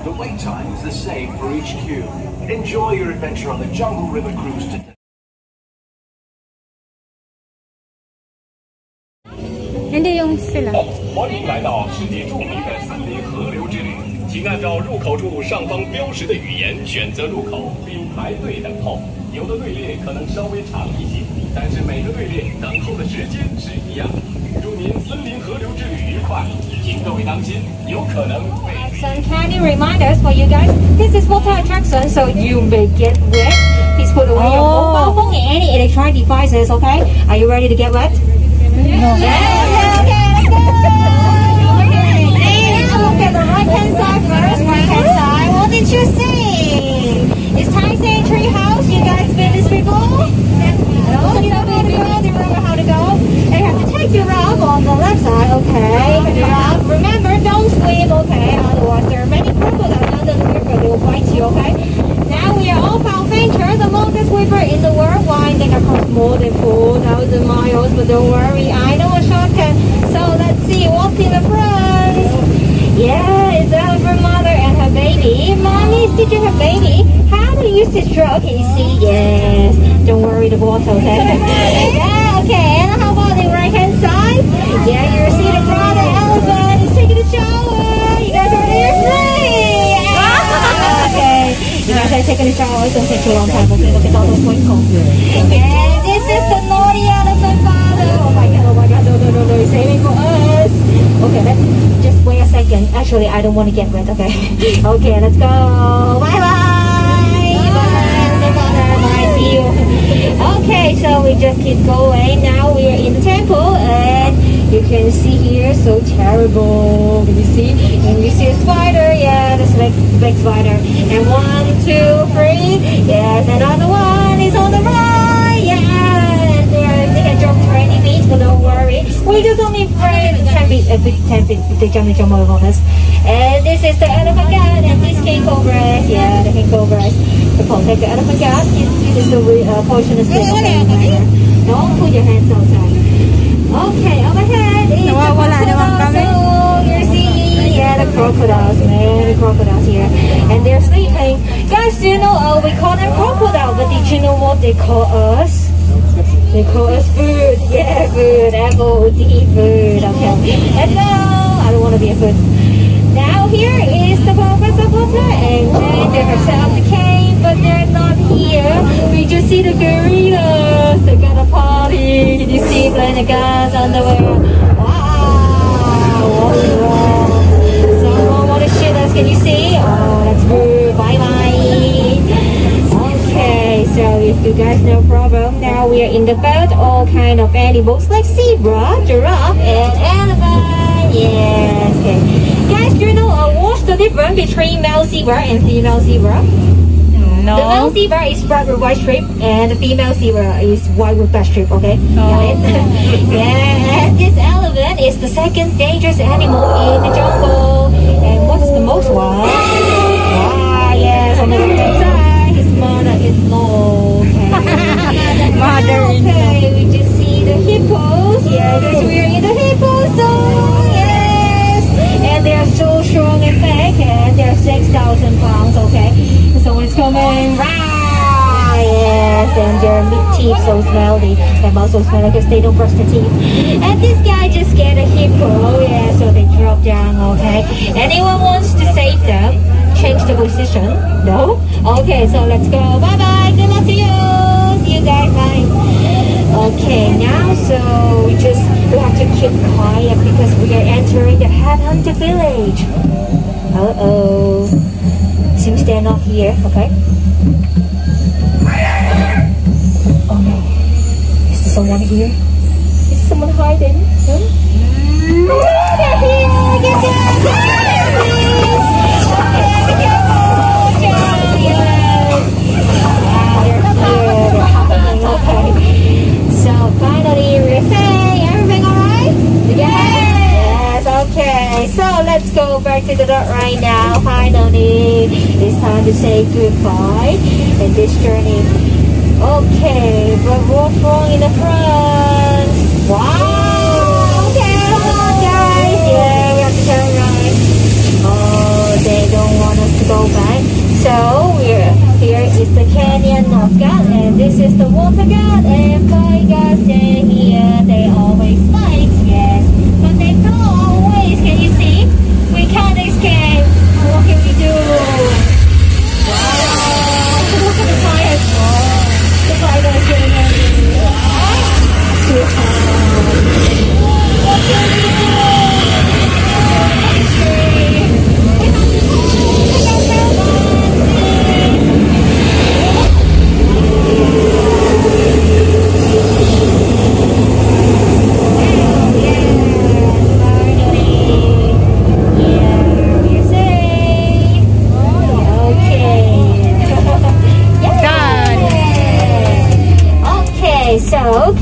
The wait time is the same for each queue. Enjoy your adventure on the Jungle River Cruise today. 欢迎来到世界著名的森林河流之旅，请按照入口处上方标识的语言选择入口，并排队等候。有的队列可能稍微长一些，但是每个队列等候的时间是一样。祝您森林河流之旅愉快，请各位当心，有可能被。Some candy reminders for you guys. This is water attraction, so you may get wet. Please put away your mobile phone and any electronic devices. Okay? Are you ready to get wet? No. Okay. Look at the right-hand side first. Right-hand side. What did you see? It's Tyson Tree House. You guys been this before? No, you don't remember how to go. And you have to take your rope on the left side. Okay. Remember, don't swim. Okay. Otherwise, there are many crocodiles under the river. They will bite you. Okay. Now we are all found fainter, the longest river in the world, winding across more than 4,000 miles. But don't worry, I know a shortcut. So let's see what's in the front. Yeah, it's elephant mother and her baby. Mommy, did you have baby? How do you use this straw? Can you see? Yes. Don't worry, the water, okay? Yeah, okay. And how about the right hand side? Yeah, you see the brother elephant. He's taking a shower. You guys are there free. Yeah. Okay. You guys are taking a shower. It don't take too long time. Okay, look at all those twinkles. And this is the naughty elephant father. Oh my god, no, he's saving for us. Okay, let's just wait a second. Actually, I don't want to get wet, okay? Okay, let's go. Bye-bye. Bye, see you. Okay, so we just keep going. Now we are in the temple and you can see here, so terrible. Can you see? And you see a spider, yeah, that's like big spider. And 1, 2, 3, yes, another one is on the right, yeah. And they can jump 20 feet, but don't worry. We just only afraid 10 feet, they jump over us. And this is the elephant cat and these king cobras, yeah, the king cobras. To protect the elephant cat, this is the poisonous thing. Don't put your hands outside. Okay, overhead is the crocodile. So you're seeing, yeah, the crocodiles, man, the crocodiles here. And they're sleeping. Guys, do you know, we call them crocodile, but did you know what they call us? They call us food. Yeah, food. F-O-O-D, food. Okay, let's go. I don't want to be a food. Now here is the Professor Potter and Jane. They have set up the cave, but they're not here. We just see the gorillas. They're gonna party. Did you see playing the guys underwear? Wow, what's wrong? Someone wanna shoot us, can you see? Oh, that's good. Bye-bye. Okay, so if you guys no problem, now we are in the boat. All kind of animals like zebra, giraffe, and elephant. Yes, okay. Guys, do you know what's the difference between male zebra and female zebra? No. The male zebra is bright with white strip and the female zebra is white with black strip, okay? Got it? Yeah, and this elephant is the second dangerous animal in the jungle. And what's the most one? Ah, yes, on the left side, his mother-in-law. Okay. Mother-in-law. Okay, we just see the hippos. Yeah, guys, we're in the hippo zone. And they're so strong and thick, and they're 6,000 pounds, okay? So it's coming, rah! Yes, and their meat teeth so smelly. Their mouth so smelly because they don't brush their teeth. And this guy just get a hippo, yeah, so they drop down, okay? Anyone wants to save them? Change the position? No? Okay, so let's go. Bye-bye, good luck to you. See you guys, bye. Okay, now so we have to keep quiet because we are entering the headhunter village. Uh-oh. Seems they're not here, okay? Oh no. Is there someone here? Is there someone hiding? Huh? Oh, they're here! Get down! Okay, be careful! Giants! Wow, they're here. They're happening, okay. So finally we're saying, everything alright? Yes! Okay, so let's go back to the dot right now. Finally, it's time to say goodbye in this journey. Okay, but what's wrong in the front? Wow! Okay, hold on guys. Yeah, we have to turn right. Oh, they don't want us to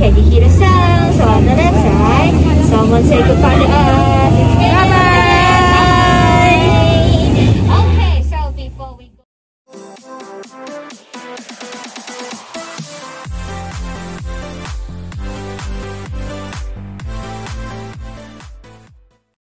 Can you hear the sounds on the left side? Someone say goodbye to us. It's